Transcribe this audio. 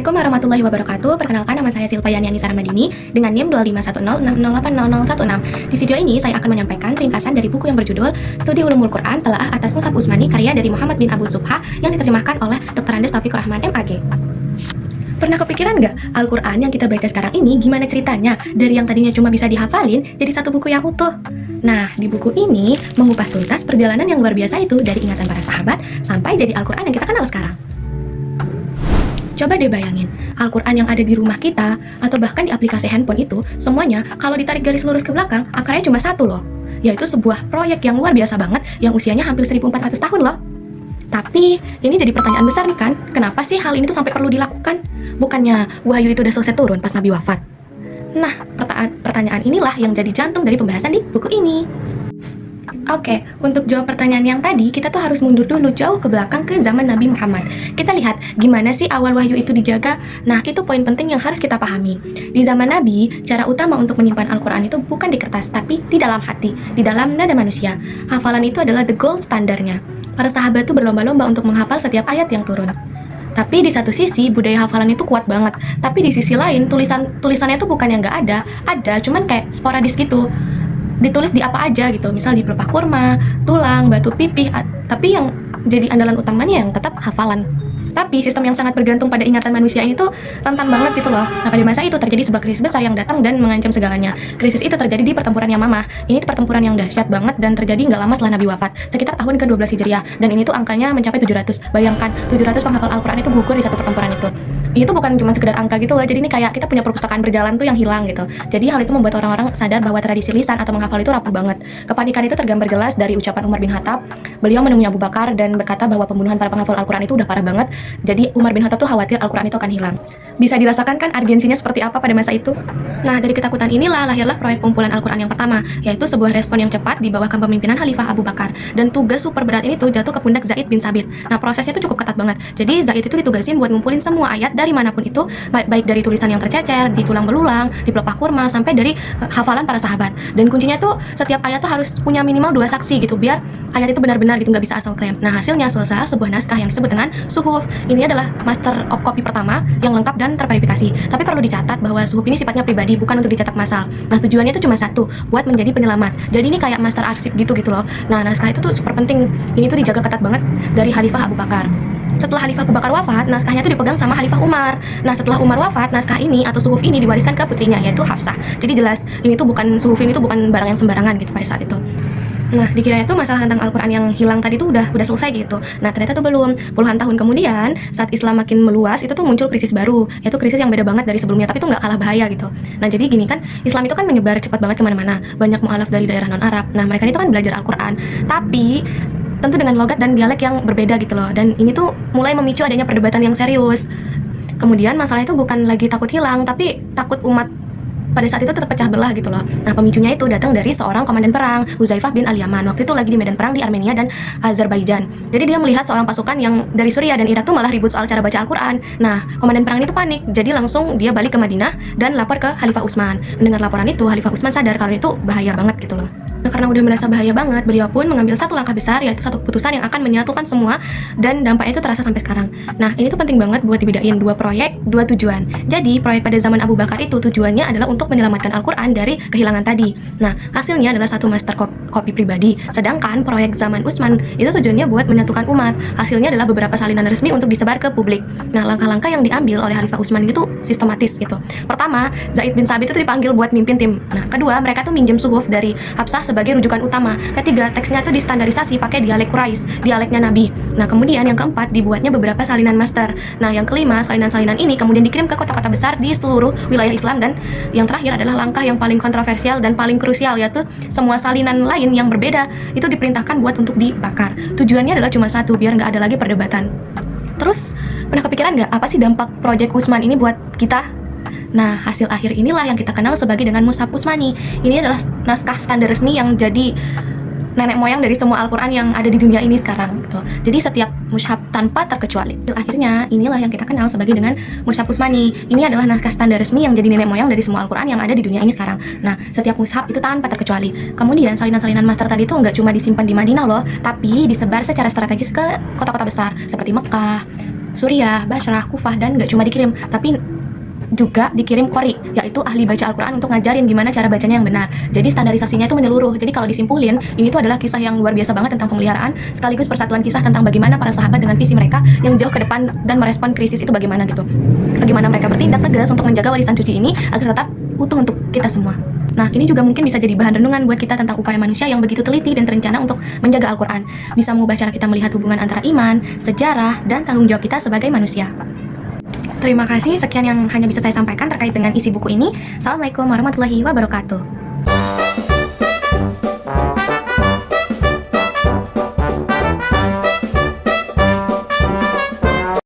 Assalamualaikum warahmatullahi wabarakatuh. Perkenalkan, nama saya Silva Yani Anissa Ramadini dengan NIM 251060800016. Di video ini saya akan menyampaikan ringkasan dari buku yang berjudul Studi Ulumul Quran Telaah atas Mushaf Utsmani karya dari Muhammad bin Abu Subha yang diterjemahkan oleh Dr. Andes Taufikur Rahman MAG. Pernah kepikiran nggak Al-Quran yang kita baca sekarang ini gimana ceritanya dari yang tadinya cuma bisa dihafalin jadi satu buku yang utuh? Nah, di buku ini mengupas tuntas perjalanan yang luar biasa itu dari ingatan para sahabat sampai jadi Al-Quran yang kita kenal sekarang. Coba deh bayangin, Al-Quran yang ada di rumah kita, atau bahkan di aplikasi handphone itu, semuanya kalau ditarik garis lurus ke belakang, akarnya cuma satu loh. Yaitu sebuah proyek yang luar biasa banget, yang usianya hampir 1400 tahun loh. Tapi, ini jadi pertanyaan besar nih kan, kenapa sih hal ini tuh sampai perlu dilakukan? Bukannya wahyu itu udah selesai turun pas Nabi wafat? Nah, pertanyaan inilah yang jadi jantung dari pembahasan di buku ini. Oke, untuk jawab pertanyaan yang tadi, kita tuh harus mundur dulu jauh ke belakang ke zaman Nabi Muhammad. Kita lihat gimana sih awal wahyu itu dijaga. Nah, itu poin penting yang harus kita pahami. Di zaman Nabi, cara utama untuk menyimpan Al-Quran itu bukan di kertas, tapi di dalam hati, di dalam nada manusia. Hafalan itu adalah the gold standarnya. Para sahabat tuh berlomba-lomba untuk menghafal setiap ayat yang turun. Tapi di satu sisi, budaya hafalan itu kuat banget. Tapi di sisi lain, tulisannya tuh bukan yang nggak ada, cuman kayak sporadis gitu. Ditulis di apa aja gitu, misal di pelepah kurma, tulang, batu pipih, tapi yang jadi andalan utamanya yang tetap hafalan. Tapi sistem yang sangat bergantung pada ingatan manusia ini tuh rentan banget gitu loh. Nah, pada masa itu terjadi sebuah krisis besar yang datang dan mengancam segalanya. Krisis itu terjadi di pertempuran Yamamah. Ini pertempuran yang dahsyat banget dan terjadi nggak lama setelah Nabi wafat, sekitar tahun ke-12 Hijriah. Dan ini tuh angkanya mencapai 700. Bayangkan, 700 penghafal Al-Quran itu gugur di satu pertempuran itu. Itu bukan cuma sekedar angka gitu loh, jadi ini kayak kita punya perpustakaan berjalan tuh yang hilang gitu. Jadi hal itu membuat orang-orang sadar bahwa tradisi lisan atau menghafal itu rapuh banget. Kepanikan itu tergambar jelas dari ucapan Umar bin Khattab. Beliau menemui Abu Bakar dan berkata bahwa pembunuhan para penghafal Al-Quran itu udah parah banget. Jadi Umar bin Khattab tuh khawatir Al-Quran itu akan hilang. Bisa dirasakan kan urgensinya seperti apa pada masa itu? Nah, dari ketakutan inilah lahirlah proyek pengumpulan Al-Quran yang pertama, yaitu sebuah respon yang cepat di bawah kepemimpinan Khalifah Abu Bakar. Dan tugas super berat ini tuh jatuh ke pundak Zaid bin Sabit. Nah, prosesnya tuh cukup ketat banget. Jadi Zaid itu ditugasin buat ngumpulin semua ayat dari manapun itu, baik dari tulisan yang tercecer, di tulang belulang, di pelepah kurma, sampai dari hafalan para sahabat. Dan kuncinya tuh setiap ayat tuh harus punya minimal 2 saksi gitu, biar ayat itu benar-benar gitu, nggak bisa asal klaim. Nah, hasilnya selesai sebuah naskah yang disebut dengan Suhuf. Ini adalah master of copy pertama yang lengkap dan terverifikasi. Tapi perlu dicatat bahwa Suhuf ini sifatnya pribadi, bukan untuk dicetak massal. Nah, tujuannya itu cuma satu, buat menjadi penyelamat. Jadi ini kayak master arsip gitu loh. Nah, naskah itu tuh super penting. Ini tuh dijaga ketat banget dari Khalifah Abu Bakar. Setelah Khalifah Abu Bakar wafat, naskahnya itu dipegang sama Khalifah Umar. Nah, setelah Umar wafat, naskah ini atau Suhuf ini diwariskan ke putrinya, yaitu Hafsah. Jadi jelas, Suhuf ini tuh bukan barang yang sembarangan gitu pada saat itu. Nah, dikiranya tuh masalah tentang Al-Quran yang hilang tadi tuh udah selesai gitu. Nah, ternyata tuh belum. Puluhan tahun kemudian, saat Islam makin meluas, itu tuh muncul krisis baru, yaitu krisis yang beda banget dari sebelumnya, tapi tuh nggak kalah bahaya gitu. Nah, jadi gini kan, Islam itu kan menyebar cepat banget kemana-mana. Banyak mu'alaf dari daerah non-Arab. Nah, mereka itu kan belajar Al-Quran, tapi tentu dengan logat dan dialek yang berbeda gitu loh. Dan ini tuh mulai memicu adanya perdebatan yang serius. Kemudian masalah itu bukan lagi takut hilang, tapi takut umat pada saat itu terpecah belah gitu loh. Nah, pemicunya itu datang dari seorang komandan perang, Huzaifah bin Al-Yaman. Waktu itu lagi di medan perang di Armenia dan Azerbaijan. Jadi dia melihat seorang pasukan yang dari Suriah dan Irak tuh malah ribut soal cara baca Al-Quran. Nah, komandan perang itu panik. Jadi langsung dia balik ke Madinah dan lapor ke Khalifah Utsman. Mendengar laporan itu, Khalifah Utsman sadar kalau itu bahaya banget gitu loh. Nah, karena udah merasa bahaya banget, beliau pun mengambil satu langkah besar, yaitu satu keputusan yang akan menyatukan semua, dan dampaknya itu terasa sampai sekarang. Nah, ini tuh penting banget buat dibedain, 2 proyek, 2 tujuan. Jadi, proyek pada zaman Abu Bakar itu tujuannya adalah untuk menyelamatkan Al-Quran dari kehilangan tadi. Nah, hasilnya adalah satu master copy pribadi. Sedangkan proyek zaman Utsman itu tujuannya buat menyatukan umat. Hasilnya adalah beberapa salinan resmi untuk disebar ke publik. Nah, langkah-langkah yang diambil oleh Khalifah Utsman ini tuh sistematis gitu. Pertama, Zaid bin Sabit itu dipanggil buat mimpin tim. Nah, kedua, mereka tuh minjem Suhuf dari Hafsah sebagai rujukan utama. Ketiga, teksnya itu distandarisasi pakai dialek Quraisy, dialeknya Nabi. Nah, kemudian yang keempat, dibuatnya beberapa salinan master. Nah, yang kelima, salinan-salinan ini kemudian dikirim ke kota-kota besar di seluruh wilayah Islam. Dan yang terakhir adalah langkah yang paling kontroversial dan paling krusial, yaitu semua salinan lain yang berbeda itu diperintahkan buat untuk dibakar. Tujuannya adalah cuma satu, biar nggak ada lagi perdebatan. Terus, pernah kepikiran nggak apa sih dampak proyek Utsman ini buat kita? Nah, hasil akhir inilah yang kita kenal sebagai dengan Mushaf Utsmani. Ini adalah naskah standar resmi yang jadi nenek moyang dari semua Al-Quran yang ada di dunia ini sekarang gitu. Jadi setiap mushaf tanpa terkecuali. Akhirnya inilah yang kita kenal sebagai dengan Mushaf Utsmani. Ini adalah naskah standar resmi yang jadi nenek moyang dari semua Al-Quran yang ada di dunia ini sekarang. Nah, setiap mushaf itu tanpa terkecuali. Kemudian salinan-salinan master tadi itu nggak cuma disimpan di Madinah loh, tapi disebar secara strategis ke kota-kota besar seperti Mekah, Suriah, Basrah, Kufah, dan nggak cuma dikirim, tapi juga dikirim qori, yaitu ahli baca Al-Quran untuk ngajarin gimana cara bacanya yang benar. Jadi standarisasinya itu menyeluruh. Jadi kalau disimpulin, ini tuh adalah kisah yang luar biasa banget tentang pemeliharaan, sekaligus persatuan kisah tentang bagaimana para sahabat dengan visi mereka yang jauh ke depan dan merespon krisis itu bagaimana gitu. Bagaimana mereka bertindak tegas untuk menjaga warisan suci ini agar tetap utuh untuk kita semua. Nah, ini juga mungkin bisa jadi bahan renungan buat kita tentang upaya manusia yang begitu teliti dan terencana untuk menjaga Al-Quran. Bisa mengubah cara kita melihat hubungan antara iman, sejarah, dan tanggung jawab kita sebagai manusia. Terima kasih, sekian yang hanya bisa saya sampaikan terkait dengan isi buku ini. Assalamualaikum warahmatullahi wabarakatuh.